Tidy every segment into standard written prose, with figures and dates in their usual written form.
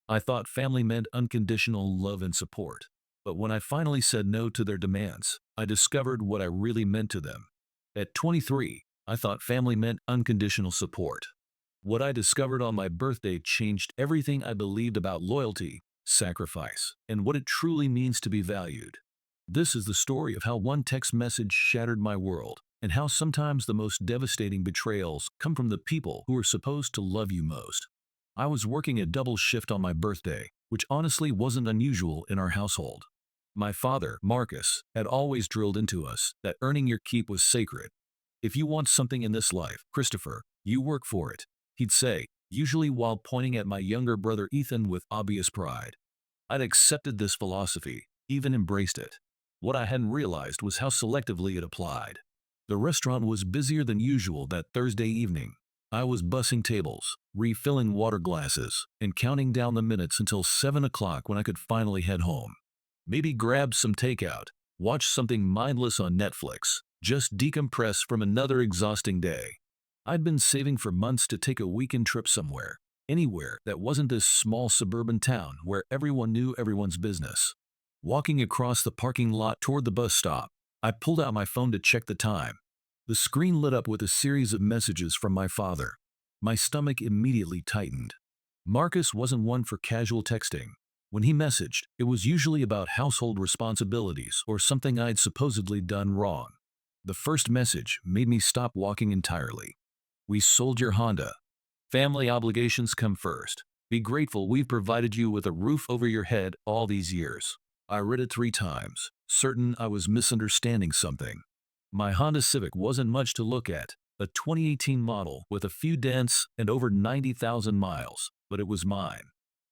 I thought family meant unconditional love and support. But when I finally said no to their demands, I discovered what I really meant to them. At 23, I thought family meant unconditional support. What I discovered on my birthday changed everything I believed about loyalty, sacrifice, and what it truly means to be valued. This is the story of how one text message shattered my world, and how sometimes the most devastating betrayals come from the people who are supposed to love you most. I was working a double shift on my birthday, which honestly wasn't unusual in our household. My father, Marcus, had always drilled into us that earning your keep was sacred. If you want something in this life, Christopher, you work for it, he'd say, usually while pointing at my younger brother Ethan with obvious pride. I'd accepted this philosophy, even embraced it. What I hadn't realized was how selectively it applied. The restaurant was busier than usual that Thursday evening. I was bussing tables, refilling water glasses, and counting down the minutes until 7 o'clock when I could finally head home. Maybe grab some takeout, watch something mindless on Netflix, just decompress from another exhausting day. I'd been saving for months to take a weekend trip somewhere, anywhere that wasn't this small suburban town where everyone knew everyone's business. Walking across the parking lot toward the bus stop, I pulled out my phone to check the time. The screen lit up with a series of messages from my father. My stomach immediately tightened. Marcus wasn't one for casual texting. When he messaged, it was usually about household responsibilities or something I'd supposedly done wrong. The first message made me stop walking entirely. "We sold your Honda. Family obligations come first. Be grateful we've provided you with a roof over your head all these years." I read it 3 times, certain I was misunderstanding something. My Honda Civic wasn't much to look at, a 2018 model with a few dents and over 90,000 miles, but it was mine.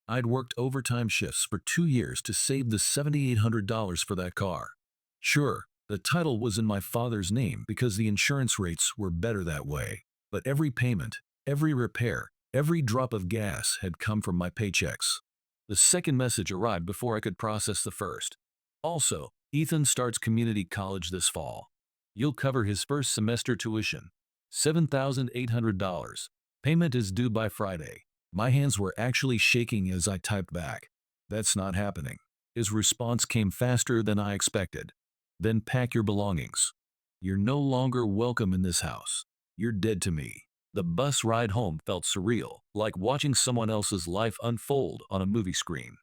I'd worked overtime shifts for 2 years to save the $7,800 for that car. Sure, the title was in my father's name because the insurance rates were better that way, but every payment, every repair, every drop of gas had come from my paychecks. The second message arrived before I could process the first. Also, Ethan starts community college this fall. You'll cover his first semester tuition. $7,800. Payment is due by Friday. My hands were actually shaking as I typed back. "That's not happening." His response came faster than I expected. "Then pack your belongings. You're no longer welcome in this house. You're dead to me." The bus ride home felt surreal, like watching someone else's life unfold on a movie screen.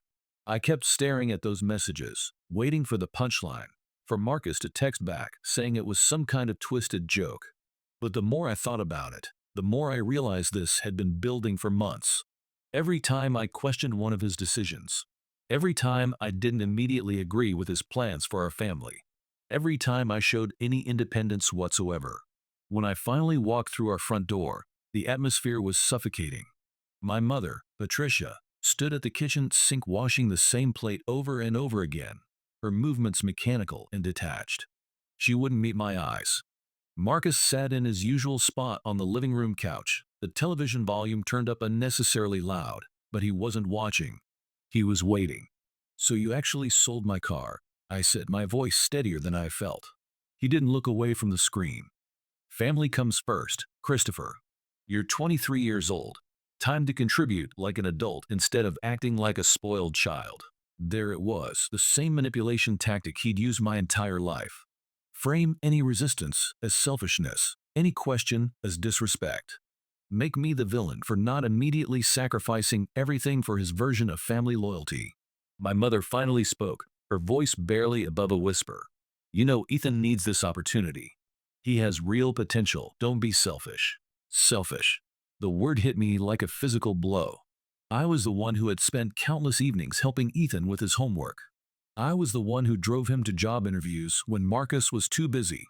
I kept staring at those messages, waiting for the punchline, for Marcus to text back saying it was some kind of twisted joke. But the more I thought about it, the more I realized this had been building for months. Every time I questioned one of his decisions, every time I didn't immediately agree with his plans for our family, every time I showed any independence whatsoever. When I finally walked through our front door, the atmosphere was suffocating. My mother, Patricia, stood at the kitchen sink washing the same plate over and over again, her movements mechanical and detached. She wouldn't meet my eyes. Marcus sat in his usual spot on the living room couch, the television volume turned up unnecessarily loud, but he wasn't watching. He was waiting. "So you actually sold my car," I said, my voice steadier than I felt. He didn't look away from the screen. "Family comes first, Christopher. You're 23 years old. Time to contribute like an adult instead of acting like a spoiled child." There it was, the same manipulation tactic he'd used my entire life. Frame any resistance as selfishness, any question as disrespect. Make me the villain for not immediately sacrificing everything for his version of family loyalty. My mother finally spoke, her voice barely above a whisper. "You know, Ethan needs this opportunity. He has real potential. Don't be selfish." Selfish. The word hit me like a physical blow. I was the one who had spent countless evenings helping Ethan with his homework. I was the one who drove him to job interviews when Marcus was too busy.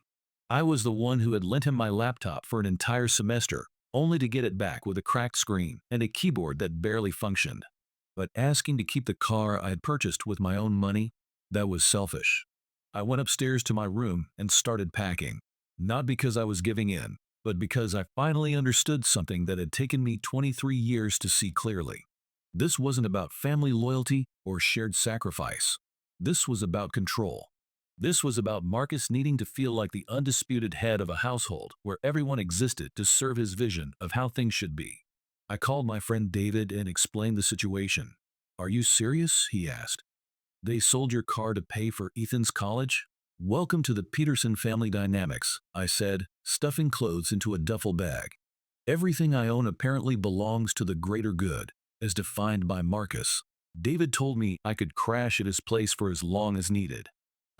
I was the one who had lent him my laptop for an entire semester, only to get it back with a cracked screen and a keyboard that barely functioned. But asking to keep the car I had purchased with my own money, that was selfish. I went upstairs to my room and started packing. Not because I was giving in, but because I finally understood something that had taken me 23 years to see clearly. This wasn't about family loyalty or shared sacrifice. This was about control. This was about Marcus needing to feel like the undisputed head of a household where everyone existed to serve his vision of how things should be. I called my friend David and explained the situation. Are you serious? He asked. They sold your car to pay for Ethan's college? Welcome to the Peterson family dynamics, I said, stuffing clothes into a duffel bag. Everything I own apparently belongs to the greater good, as defined by Marcus. David told me I could crash at his place for as long as needed.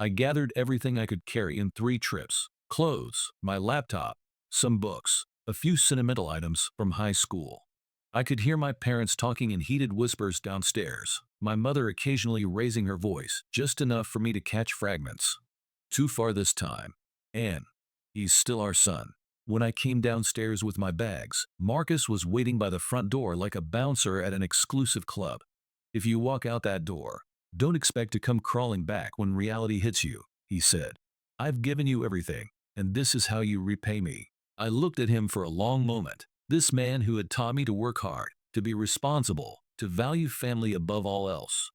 I gathered everything I could carry in 3 trips: clothes, my laptop, some books, a few sentimental items from high school. I could hear my parents talking in heated whispers downstairs, my mother occasionally raising her voice, just enough for me to catch fragments. Too far this time. And he's still our son. When I came downstairs with my bags, Marcus was waiting by the front door like a bouncer at an exclusive club. If you walk out that door, don't expect to come crawling back when reality hits you, he said. I've given you everything, and this is how you repay me. I looked at him for a long moment. This man who had taught me to work hard, to be responsible, to value family above all else.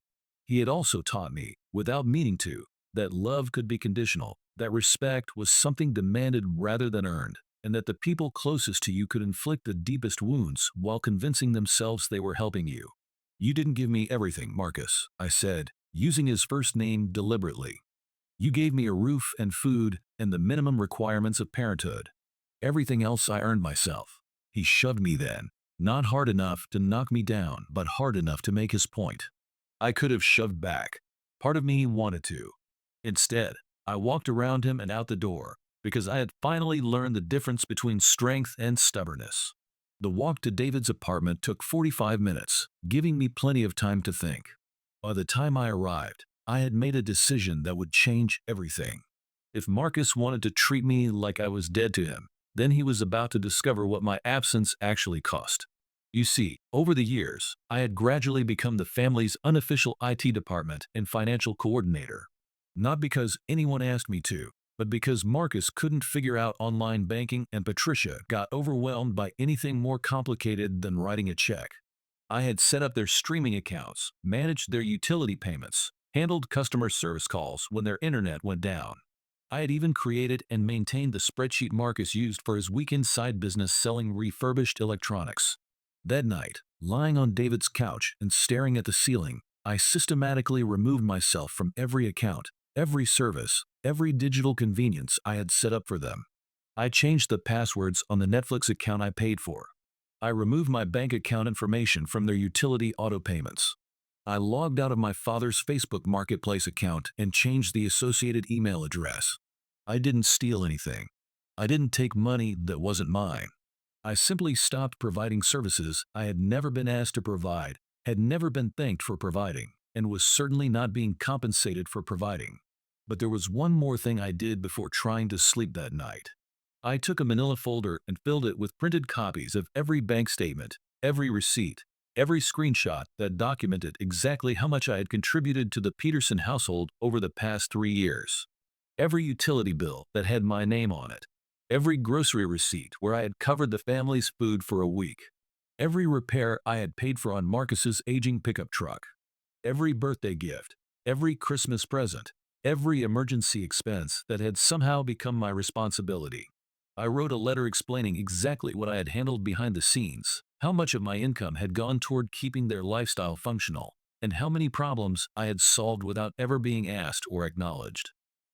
He had also taught me, without meaning to, that love could be conditional, that respect was something demanded rather than earned, and that the people closest to you could inflict the deepest wounds while convincing themselves they were helping you. You didn't give me everything, Marcus, I said, using his first name deliberately. You gave me a roof and food and the minimum requirements of parenthood. Everything else I earned myself. He shoved me then, not hard enough to knock me down, but hard enough to make his point. I could have shoved back. Part of me wanted to. Instead, I walked around him and out the door, because I had finally learned the difference between strength and stubbornness. The walk to David's apartment took 45 minutes, giving me plenty of time to think. By the time I arrived, I had made a decision that would change everything. If Marcus wanted to treat me like I was dead to him, then he was about to discover what my absence actually cost. You see, over the years, I had gradually become the family's unofficial IT department and financial coordinator. Not because anyone asked me to, but because Marcus couldn't figure out online banking and Patricia got overwhelmed by anything more complicated than writing a check. I had set up their streaming accounts, managed their utility payments, handled customer service calls when their internet went down. I had even created and maintained the spreadsheet Marcus used for his weekend side business selling refurbished electronics. That night, lying on David's couch and staring at the ceiling, I systematically removed myself from every account, every service, every digital convenience I had set up for them. I changed the passwords on the Netflix account I paid for. I removed my bank account information from their utility auto payments. I logged out of my father's Facebook Marketplace account and changed the associated email address. I didn't steal anything. I didn't take money that wasn't mine. I simply stopped providing services I had never been asked to provide, had never been thanked for providing, and was certainly not being compensated for providing. But there was one more thing I did before trying to sleep that night. I took a manila folder and filled it with printed copies of every bank statement, every receipt, every screenshot that documented exactly how much I had contributed to the Peterson household over the past 3 years. Every utility bill that had my name on it. Every grocery receipt where I had covered the family's food for a week. Every repair I had paid for on Marcus's aging pickup truck. Every birthday gift. Every Christmas present. Every emergency expense that had somehow become my responsibility. I wrote a letter explaining exactly what I had handled behind the scenes, how much of my income had gone toward keeping their lifestyle functional, and how many problems I had solved without ever being asked or acknowledged.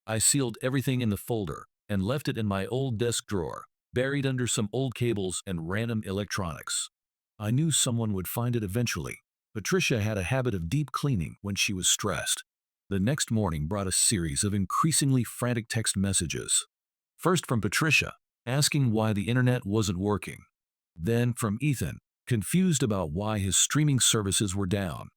I sealed everything in the folder and left it in my old desk drawer, buried under some old cables and random electronics. I knew someone would find it eventually. Patricia had a habit of deep cleaning when she was stressed. The next morning brought a series of increasingly frantic text messages. First from Patricia, asking why the internet wasn't working. Then from Ethan, confused about why his streaming services were down.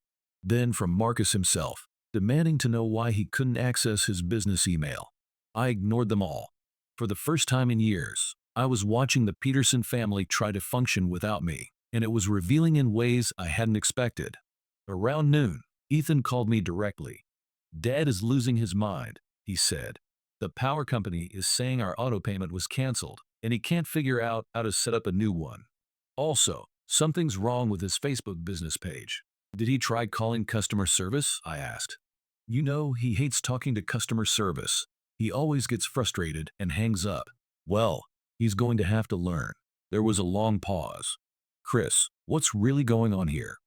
Then from Marcus himself, demanding to know why he couldn't access his business email. I ignored them all. For the first time in years, I was watching the Peterson family try to function without me, and it was revealing in ways I hadn't expected. Around noon, Ethan called me directly. "Dad is losing his mind," he said. "The power company is saying our auto payment was canceled, and he can't figure out how to set up a new one. Also, something's wrong with his Facebook business page." "Did he try calling customer service?" I asked. "You know, he hates talking to customer service. He always gets frustrated and hangs up." "Well, he's going to have to learn." There was a long pause. "Chris, what's really going on here?"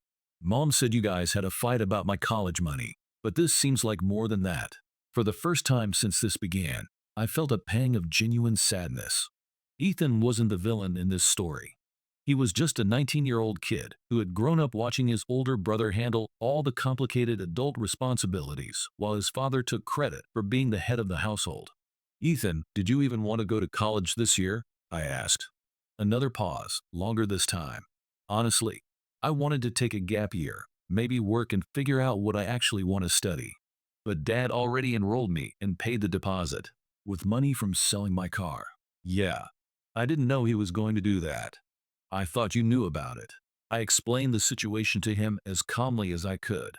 Mom said you guys had a fight about my college money, but this seems like more than that. For the first time since this began, I felt a pang of genuine sadness. Ethan wasn't the villain in this story. He was just a 19-year-old kid who had grown up watching his older brother handle all the complicated adult responsibilities while his father took credit for being the head of the household. Ethan, did you even want to go to college this year? I asked. Another pause, longer this time. Honestly, I wanted to take a gap year, maybe work and figure out what I actually want to study. But Dad already enrolled me and paid the deposit, with money from selling my car. Yeah, I didn't know he was going to do that. I thought you knew about it. I explained the situation to him as calmly as I could.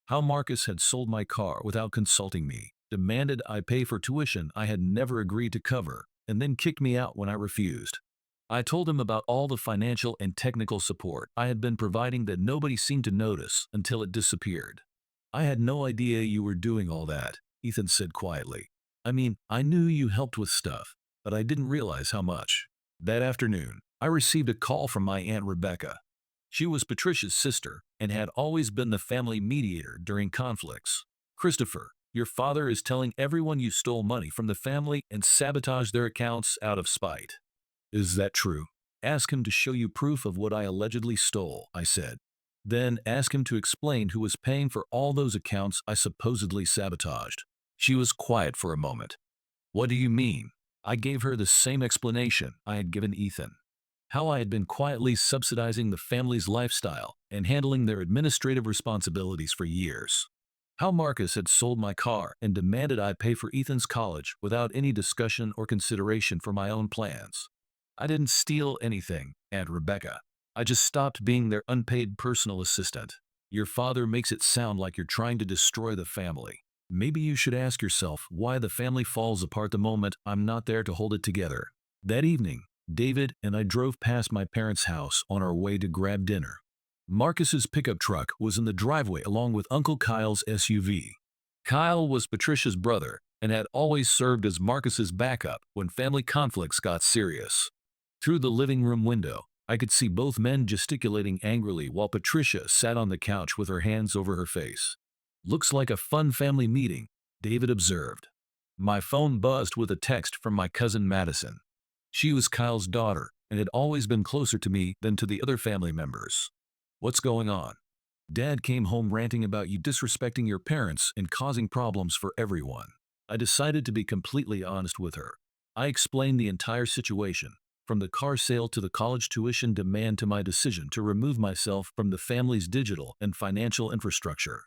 How Marcus had sold my car without consulting me, demanded I pay for tuition I had never agreed to cover, and then kicked me out when I refused. I told him about all the financial and technical support I had been providing that nobody seemed to notice until it disappeared. I had no idea you were doing all that, Ethan said quietly. I mean, I knew you helped with stuff, but I didn't realize how much. That afternoon, I received a call from my Aunt Rebecca. She was Patricia's sister and had always been the family mediator during conflicts. Christopher, your father is telling everyone you stole money from the family and sabotaged their accounts out of spite. Is that true? Ask him to show you proof of what I allegedly stole, I said. Then ask him to explain who was paying for all those accounts I supposedly sabotaged. She was quiet for a moment. What do you mean? I gave her the same explanation I had given Ethan. How I had been quietly subsidizing the family's lifestyle and handling their administrative responsibilities for years. How Marcus had sold my car and demanded I pay for Ethan's college without any discussion or consideration for my own plans. I didn't steal anything, Aunt Rebecca. I just stopped being their unpaid personal assistant. Your father makes it sound like you're trying to destroy the family. Maybe you should ask yourself why the family falls apart the moment I'm not there to hold it together. That evening, David and I drove past my parents' house on our way to grab dinner. Marcus's pickup truck was in the driveway along with Uncle Kyle's SUV. Kyle was Patricia's brother and had always served as Marcus's backup when family conflicts got serious. Through the living room window, I could see both men gesticulating angrily while Patricia sat on the couch with her hands over her face. Looks like a fun family meeting, David observed. My phone buzzed with a text from my cousin Madison. She was Kyle's daughter and had always been closer to me than to the other family members. What's going on? Dad came home ranting about you disrespecting your parents and causing problems for everyone. I decided to be completely honest with her. I explained the entire situation, from the car sale to the college tuition demand to my decision to remove myself from the family's digital and financial infrastructure.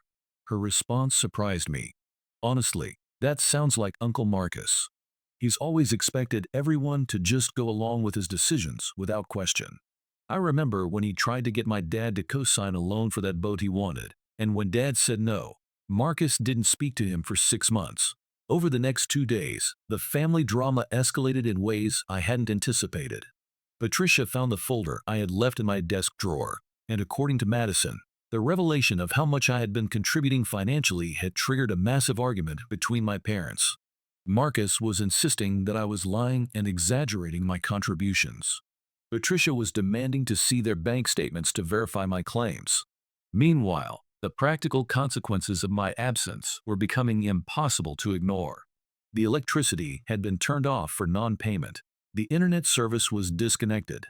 Her response surprised me. Honestly, that sounds like Uncle Marcus. He's always expected everyone to just go along with his decisions without question. I remember when he tried to get my dad to co-sign a loan for that boat he wanted, and when Dad said no, Marcus didn't speak to him for 6 months. Over the next 2 days, the family drama escalated in ways I hadn't anticipated. Patricia found the folder I had left in my desk drawer, and according to Madison, the revelation of how much I had been contributing financially had triggered a massive argument between my parents. Marcus was insisting that I was lying and exaggerating my contributions. Patricia was demanding to see their bank statements to verify my claims. Meanwhile, the practical consequences of my absence were becoming impossible to ignore. The electricity had been turned off for non-payment. The internet service was disconnected.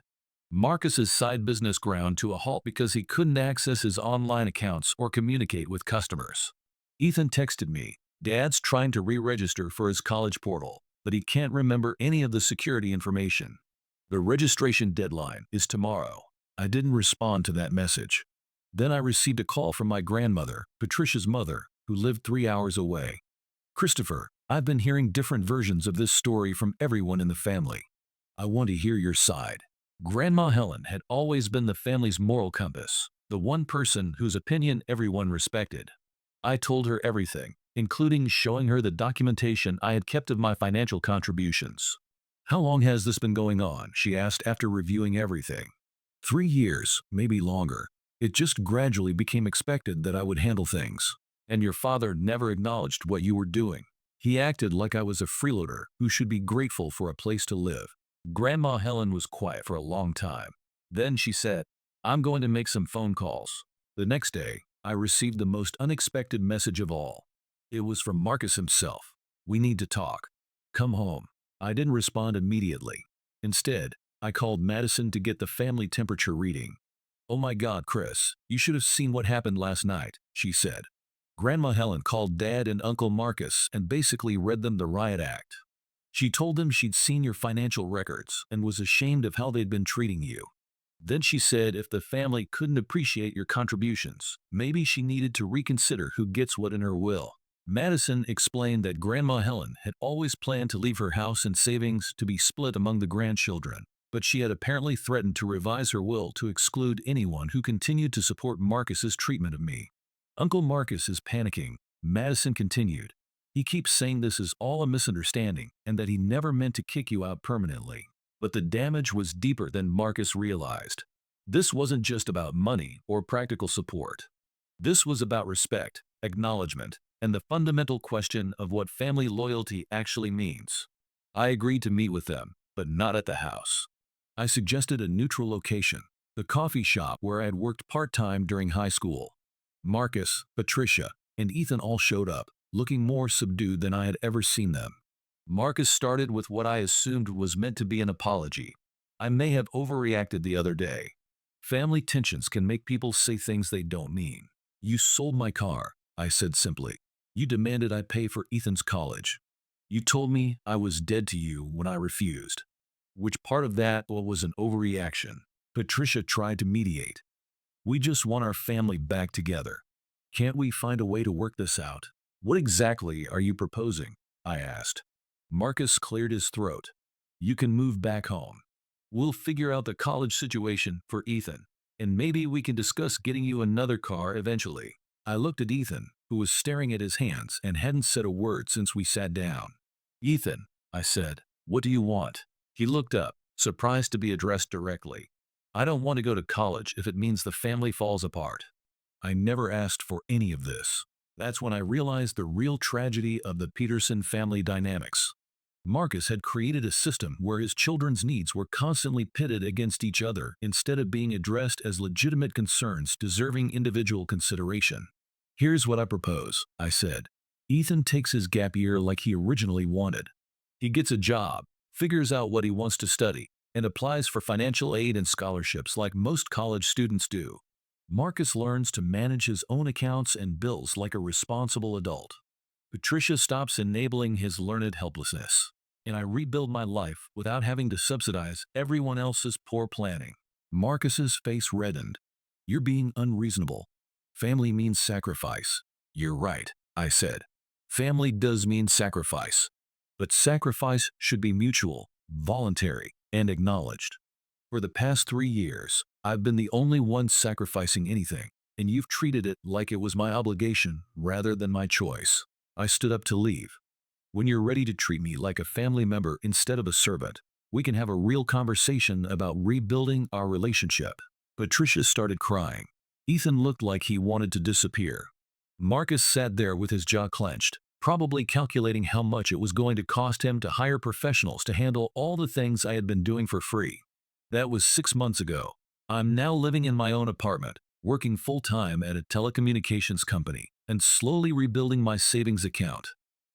Marcus's side business ground to a halt because he couldn't access his online accounts or communicate with customers. Ethan texted me, Dad's trying to re-register for his college portal, but he can't remember any of the security information. The registration deadline is tomorrow. I didn't respond to that message. Then I received a call from my grandmother, Patricia's mother, who lived 3 hours away. Christopher, I've been hearing different versions of this story from everyone in the family. I want to hear your side. Grandma Helen had always been the family's moral compass, the one person whose opinion everyone respected. I told her everything, including showing her the documentation I had kept of my financial contributions. How long has this been going on? She asked after reviewing everything. 3 years, maybe longer. It just gradually became expected that I would handle things. And your father never acknowledged what you were doing. He acted like I was a freeloader who should be grateful for a place to live. Grandma Helen was quiet for a long time. Then she said, I'm going to make some phone calls. The next day, I received the most unexpected message of all. It was from Marcus himself. "We need to talk. Come home." I didn't respond immediately. Instead, I called Madison to get the family temperature reading. "Oh my God, Chris, you should have seen what happened last night," she said. Grandma Helen called Dad and Uncle Marcus and basically read them the riot act. She told them she'd seen your financial records and was ashamed of how they'd been treating you. Then she said if the family couldn't appreciate your contributions, maybe she needed to reconsider who gets what in her will. Madison explained that Grandma Helen had always planned to leave her house and savings to be split among the grandchildren, but she had apparently threatened to revise her will to exclude anyone who continued to support Marcus's treatment of me. "Uncle Marcus is panicking," Madison continued. "He keeps saying this is all a misunderstanding and that he never meant to kick you out permanently. But the damage was deeper than Marcus realized. This wasn't just about money or practical support. This was about respect, acknowledgement, and the fundamental question of what family loyalty actually means." I agreed to meet with them, but not at the house. I suggested a neutral location, the coffee shop where I had worked part-time during high school. Marcus, Patricia, and Ethan all showed up, looking more subdued than I had ever seen them. Marcus started with what I assumed was meant to be an apology. "I may have overreacted the other day. Family tensions can make people say things they don't mean. You sold my car," I said simply. "You demanded I pay for Ethan's college. You told me I was dead to you when I refused." Which part of that was an overreaction? Patricia tried to mediate. "We just want our family back together. Can't we find a way to work this out?" "What exactly are you proposing?" I asked. Marcus cleared his throat. "You can move back home. We'll figure out the college situation for Ethan, and maybe we can discuss getting you another car eventually." I looked at Ethan, who was staring at his hands and hadn't said a word since we sat down. "Ethan," I said, "what do you want?" He looked up, surprised to be addressed directly. "I don't want to go to college if it means the family falls apart." I never asked for any of this. That's when I realized the real tragedy of the Peterson family dynamics. Marcus had created a system where his children's needs were constantly pitted against each other instead of being addressed as legitimate concerns deserving individual consideration. "Here's what I propose," I said. "Ethan takes his gap year like he originally wanted. He gets a job, figures out what he wants to study, and applies for financial aid and scholarships like most college students do. Marcus learns to manage his own accounts and bills like a responsible adult. Patricia stops enabling his learned helplessness, and I rebuild my life without having to subsidize everyone else's poor planning." Marcus's face reddened. "You're being unreasonable. Family means sacrifice." "You're right," I said. "Family does mean sacrifice. But sacrifice should be mutual, voluntary, and acknowledged. For the past 3 years, I've been the only one sacrificing anything, and you've treated it like it was my obligation rather than my choice." I stood up to leave. "When you're ready to treat me like a family member instead of a servant, we can have a real conversation about rebuilding our relationship." Patricia started crying. Ethan looked like he wanted to disappear. Marcus sat there with his jaw clenched, probably calculating how much it was going to cost him to hire professionals to handle all the things I had been doing for free. That was 6 months ago. I'm now living in my own apartment, working full-time at a telecommunications company, and slowly rebuilding my savings account.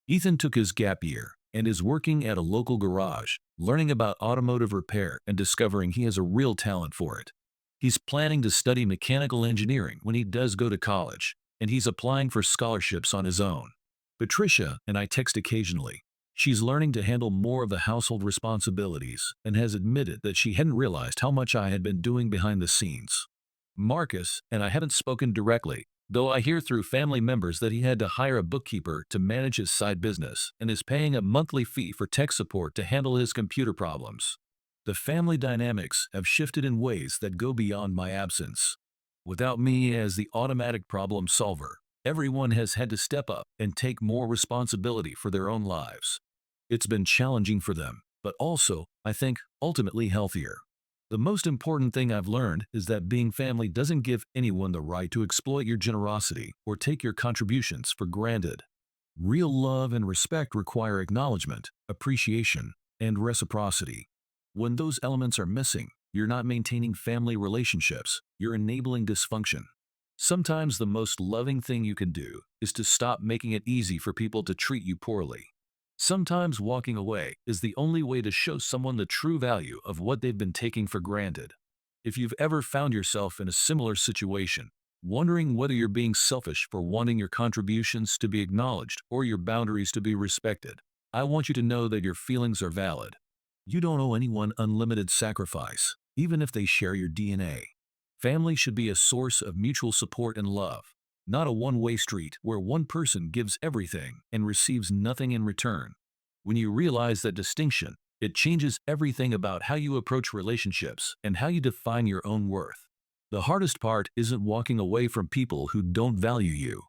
Ethan took his gap year and is working at a local garage, learning about automotive repair and discovering he has a real talent for it. He's planning to study mechanical engineering when he does go to college, and he's applying for scholarships on his own. Patricia and I text occasionally. She's learning to handle more of the household responsibilities and has admitted that she hadn't realized how much I had been doing behind the scenes. Marcus and I haven't spoken directly, though I hear through family members that he had to hire a bookkeeper to manage his side business and is paying a monthly fee for tech support to handle his computer problems. The family dynamics have shifted in ways that go beyond my absence. Without me as the automatic problem solver, everyone has had to step up and take more responsibility for their own lives. It's been challenging for them, but also, I think, ultimately healthier. The most important thing I've learned is that being family doesn't give anyone the right to exploit your generosity or take your contributions for granted. Real love and respect require acknowledgement, appreciation, and reciprocity. When those elements are missing, you're not maintaining family relationships, you're enabling dysfunction. Sometimes the most loving thing you can do is to stop making it easy for people to treat you poorly. Sometimes walking away is the only way to show someone the true value of what they've been taking for granted. If you've ever found yourself in a similar situation, wondering whether you're being selfish for wanting your contributions to be acknowledged or your boundaries to be respected, I want you to know that your feelings are valid. You don't owe anyone unlimited sacrifice, even if they share your DNA. Family should be a source of mutual support and love, not a one-way street where one person gives everything and receives nothing in return. When you realize that distinction, it changes everything about how you approach relationships and how you define your own worth. The hardest part isn't walking away from people who don't value you.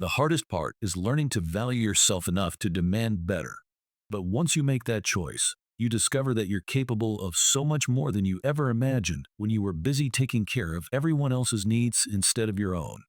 The hardest part is learning to value yourself enough to demand better. But once you make that choice, you discover that you're capable of so much more than you ever imagined when you were busy taking care of everyone else's needs instead of your own.